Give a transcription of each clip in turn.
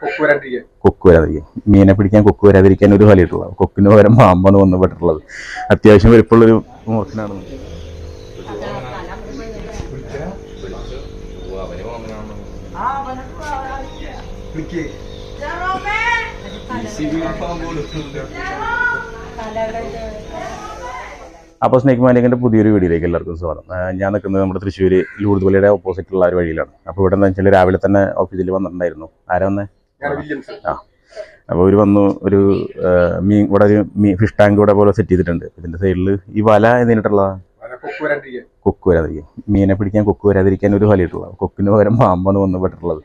കൊക്ക് വരാതിരിക്കാൻ, മീനെ പിടിക്കാൻ കൊക്ക് വരാതിരിക്കാൻ ഒരു വലയിട്ടുള്ളത്. കൊക്കിന് പകരം പാമ്പാണ് വന്ന് പെട്ടിട്ടുള്ളത്. അത്യാവശ്യം വലിപ്പമുള്ളൊരു മൂർഖനാണ്. അപ്പോൾ സ്നേക്ക് മാലിക്കിൻ്റെ പുതിയൊരു വീഡിയോയിലേക്ക് എല്ലാവർക്കും സ്വാഗതം. ഞാൻ നിൽക്കുന്നത് നമ്മുടെ തൃശ്ശൂർ ലൂർദ് പള്ളിയുടെ ഓപ്പോസിറ്റുള്ള ഒരു വഴിയിലാണ്. അപ്പോൾ ഇവിടെ എന്താ വെച്ചാൽ രാവിലെ തന്നെ ഓഫീസിൽ വന്നിട്ടുണ്ടായിരുന്നു. ആരാ വന്നേ? അപ്പോൾ ഇവർ വന്നു. ഒരു മീൻ ഇവിടെ ഒരു ഫിഷ് ടാങ്ക് ഇവിടെ പോലെ സെറ്റ് ചെയ്തിട്ടുണ്ട്. ഇതിൻ്റെ സൈഡിൽ ഈ വല എന്തിനിട്ടുള്ളതാണ്? കൊക്ക് വരാതിരിക്കാൻ, മീനെ പിടിക്കാൻ കൊക്ക് വരാതിരിക്കാൻ ഒരു വലയിട്ടുള്ളത്. കൊക്കിന് പകരം പാമ്പാണ് വന്ന് പെട്ടിട്ടുള്ളത്.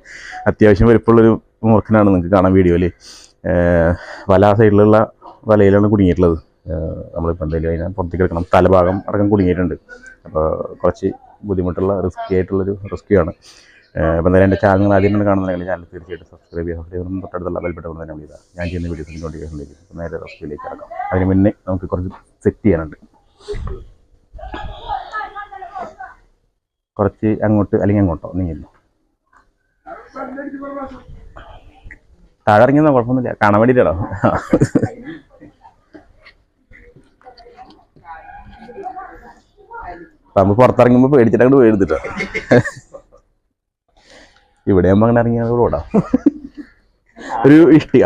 അത്യാവശ്യം വലിപ്പമുള്ളൊരു മൂർഖനാണ്, നിങ്ങൾക്ക് കാണാൻ വീഡിയോയിൽ. വല സൈഡിലുള്ള വലയിലാണ് കുടുങ്ങിയിട്ടുള്ളത്. നമ്മളിപ്പോൾ എന്തെങ്കിലും അതിനെ പുറത്തേക്ക് എടുക്കണം. തലഭാഗം അടക്കം കുടുങ്ങിയിട്ടുണ്ട്. അപ്പോൾ കുറച്ച് ബുദ്ധിമുട്ടുള്ള റിസ്കി ആയിട്ടുള്ളൊരു റെസ്ക്യൂ ആണ്. അപ്പോൾ എന്തായാലും എൻ്റെ ചാനൽ ആദ്യമായിട്ട് കാണുന്നുണ്ടെങ്കിൽ ചാനൽ തീർച്ചയായിട്ടും സബ്സ്ക്രൈബ് ചെയ്യുക. തൊട്ടടുത്തുള്ള ബെൽ ബട്ടൺ തന്നെ വിളിക്കുക. ഞാൻ ചെയ്യുന്ന വീഡിയോസിന് നോട്ടിഫിക്കേഷനിലേക്ക് നേരെ റെസ്ക്യൂയിലേക്ക് ഇറക്കാം. അതിന് മുന്നേ നമുക്ക് കുറച്ച് സെറ്റ് ചെയ്യാനുണ്ട്. കുറച്ച് അങ്ങോട്ട് അല്ലെങ്കിൽ അങ്ങോട്ടോ നീങ്ങുന്നു. താഴെ ഇറങ്ങിയെന്നോ കുഴപ്പമൊന്നുമില്ല, കാണാൻ വേണ്ടിയിട്ടാണോ? പാമ്പ് പുറത്തിറങ്ങുമ്പോൾ പേടിച്ചിട്ട് അങ്ങോട്ട് പോയെടുത്തിട്ടോ. ഇവിടെ ആകുമ്പോൾ അങ്ങനെ ഇറങ്ങിയാൽ ഓടാം. ഒരു ഇഷ്ടി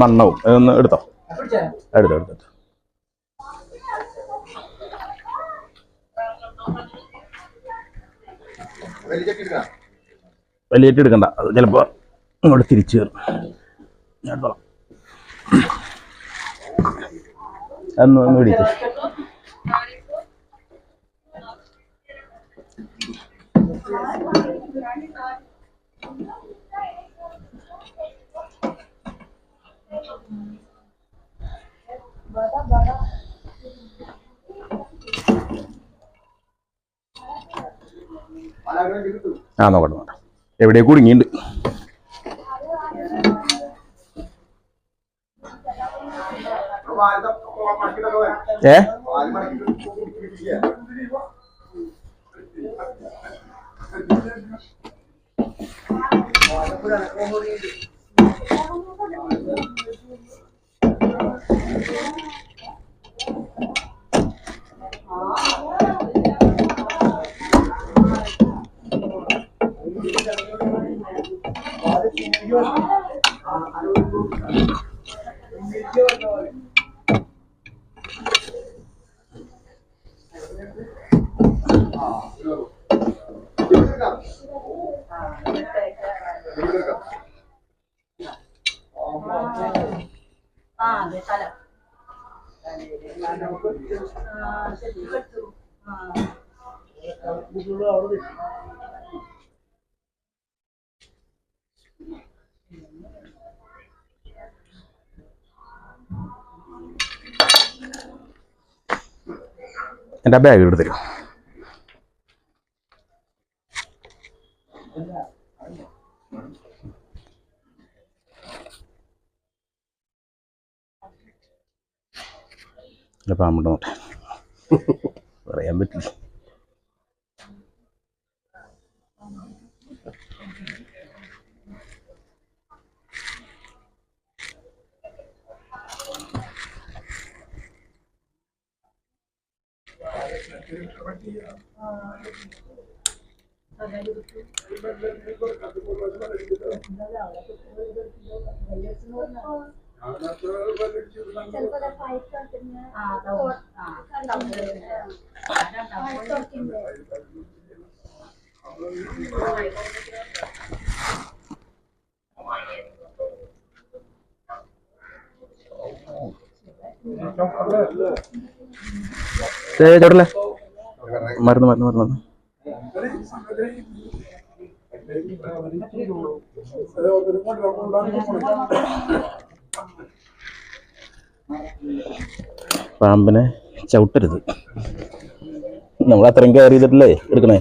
മണ്ണവും ഒന്ന് എടുത്തോ. എടുത്തോ. വലിയേറ്റ് എടുക്കണ്ട, അത് ചിലപ്പോ ഇങ്ങോട്ട് തിരിച്ചു കയറും. ഞാൻ എടുത്തോളാം. ഒന്ന് പിടിച്ചു. നോക്കട്ടെ, എവിടെയോ കുടുങ്ങിണ്ട്. എൻ്റെ ബാഗ് എടുത്ത് തരും. പാമ്പുണ്ട് നോട്ടെ, പറയാൻ പറ്റില്ല. ചോട്ടല്ലേ മരുന്ന് മരുന്ന് മരുന്ന് പാമ്പിനെ ചവിട്ടരുത്. നമ്മൾ അത്രയും കെയർ ചെയ്തിട്ടല്ലേ എടുക്കണേ.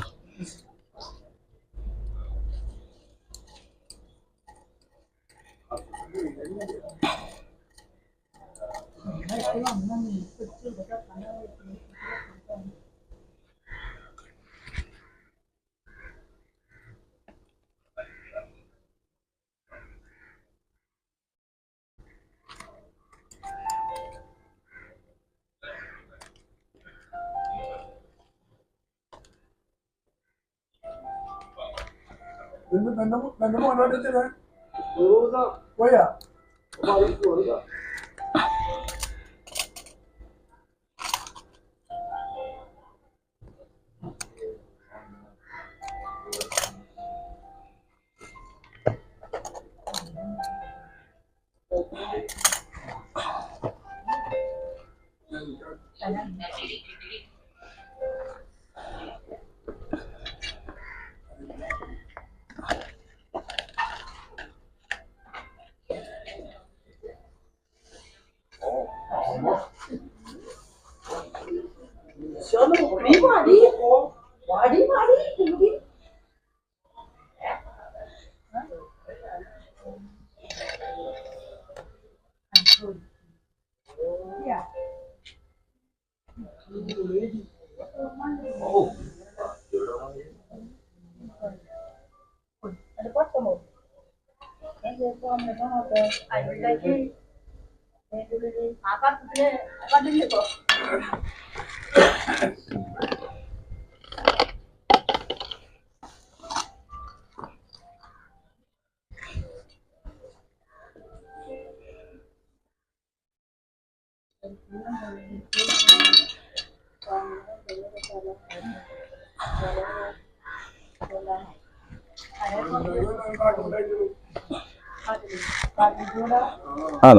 ആ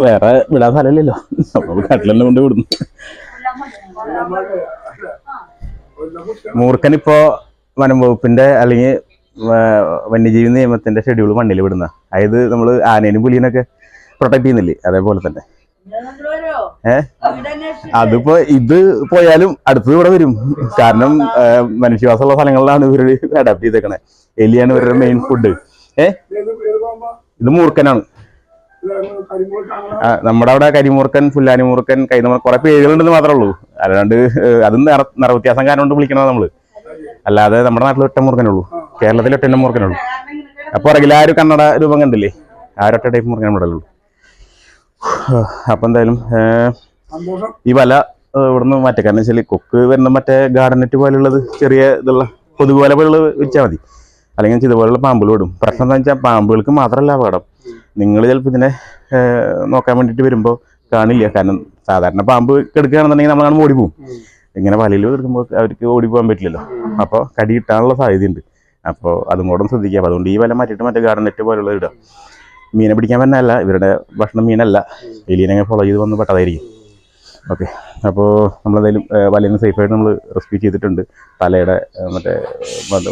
വേറെ വിടാൻ സ്ഥലമില്ലല്ലോ, നമ്മൾ കാട്ടിലെല്ലാം കൊണ്ട് വിടുന്നു. മൂർഖനിപ്പോ വനം വകുപ്പിന്റെ അല്ലെങ്കിൽ വന്യജീവി നിയമത്തിന്റെ ഷെഡ്യൂൾ മണ്ണിൽ വിടുന്ന, അതായത് നമ്മള് ആനേനും പുലിനൊക്കെ പ്രൊട്ടക്ട് ചെയ്യുന്നില്ലേ, അതേപോലെ തന്നെ. അതിപ്പോ ഇത് പോയാലും അടുത്തത് ഇവിടെ വരും. കാരണം മനുഷ്യവാസമുള്ള സ്ഥലങ്ങളിലാണ് ഇവർ അഡാപ്റ്റ് ചെയ്തേക്കണേ. എലിയാണ് ഇവരുടെ മെയിൻ ഫുഡ്. ഇത് മൂർഖനാണ്. നമ്മുടെ അവിടെ കരിമൂർക്കൻ, ഫുല്ലാനി മൂർക്കൻ, കൈതമൂർക്കൻ, കുറെ പേരുകളുണ്ടെന്ന് മാത്രമേ ഉള്ളൂ. അല്ലാണ്ട് അതും നിറവ്യത്യാസം കാരണം കൊണ്ട് വിളിക്കണത് നമ്മള്. അല്ലാതെ നമ്മുടെ നാട്ടിൽ ഒറ്റ മൂർക്കനുള്ളൂ, കേരളത്തിൽ ഒറ്റ മൂർക്കനുള്ളൂ. അപ്പൊ പുറകിൽ ആ ഒരു കന്നഡ രൂപം കണ്ടില്ലേ, ആ ഒരൊറ്റ ടൈപ്പ് മൂർക്കൻ നമ്മുടെ ഉള്ളൂ. അപ്പൊ എന്തായാലും ഈ വല ഇവിടുന്ന് മാറ്റാം. കാരണം വെച്ചാൽ കൊക്ക് വരുന്ന മറ്റേ ഗാർഡൻ നെറ്റ് പോലുള്ളത്, ചെറിയ ഇതുള്ള കൊതുക് വല പോലുള്ളത് വെച്ചാൽ മതി. അല്ലെങ്കിൽ ഇതുപോലുള്ള പാമ്പുകൾ വിടും. പ്രശ്നം എന്താ വെച്ചാൽ പാമ്പുകൾക്ക് മാത്രമല്ല അപകടം. നിങ്ങൾ ചിലപ്പോൾ ഇതിനെ നോക്കാൻ വേണ്ടിയിട്ട് വരുമ്പോൾ കാണില്ല. കാരണം സാധാരണ പാമ്പ് കിടക്കുകയാണെന്നുണ്ടെങ്കിൽ നമ്മളാണ് ഓടി പോകും. ഇങ്ങനെ വലയിൽ കിടക്കുമ്പോൾ അവർക്ക് ഓടി പോകാൻ പറ്റില്ലല്ലോ. അപ്പോൾ കടി കിട്ടാനുള്ള സാധ്യതയുണ്ട്. അപ്പോൾ അതും കൂടെ ശ്രദ്ധിക്കുക. അപ്പോൾ അതുകൊണ്ട് ഈ വല മാറ്റിയിട്ട് മറ്റേ ഗാർഡൻ നെറ്റ് പോലുള്ളത് ഇടുക. മീനെ പിടിക്കാൻ പറ്റുന്നതല്ല, ഇവരുടെ ഭക്ഷണം മീനല്ല. എലിയെ ഫോളോ ചെയ്ത് വന്ന് പെട്ടതായിരിക്കും. ഓക്കെ, അപ്പോൾ നമ്മളെന്തായാലും വലയിൽ നിന്ന് സേഫായിട്ട് നമ്മൾ റെസ്ക്യൂ ചെയ്തിട്ടുണ്ട്. തലയുടെ മറ്റേ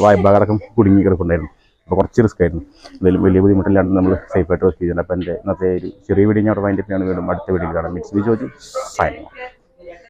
വായ്ഭാഗടക്കം കുടുങ്ങി കിടപ്പുണ്ടായിരുന്നു. അപ്പോൾ കുറച്ച് റിസ്ക് ആയിരുന്നു. എന്തായാലും വലിയ ബുദ്ധിമുട്ടില്ലാണ്ട് നമ്മൾ സേഫായിട്ട് റെസ്ക്യൂ ചെയ്തിട്ടുണ്ട്. അപ്പോൾ എൻ്റെ ഇന്നത്തെ ഒരു ചെറിയ വീഡിയോ ഞാൻ അവിടെ വൈൻഡപ്പ് ചെയ്യാണ്. വീണ്ടും അടുത്ത വീഡിയോ കാണാം. Midst B Joju signing off.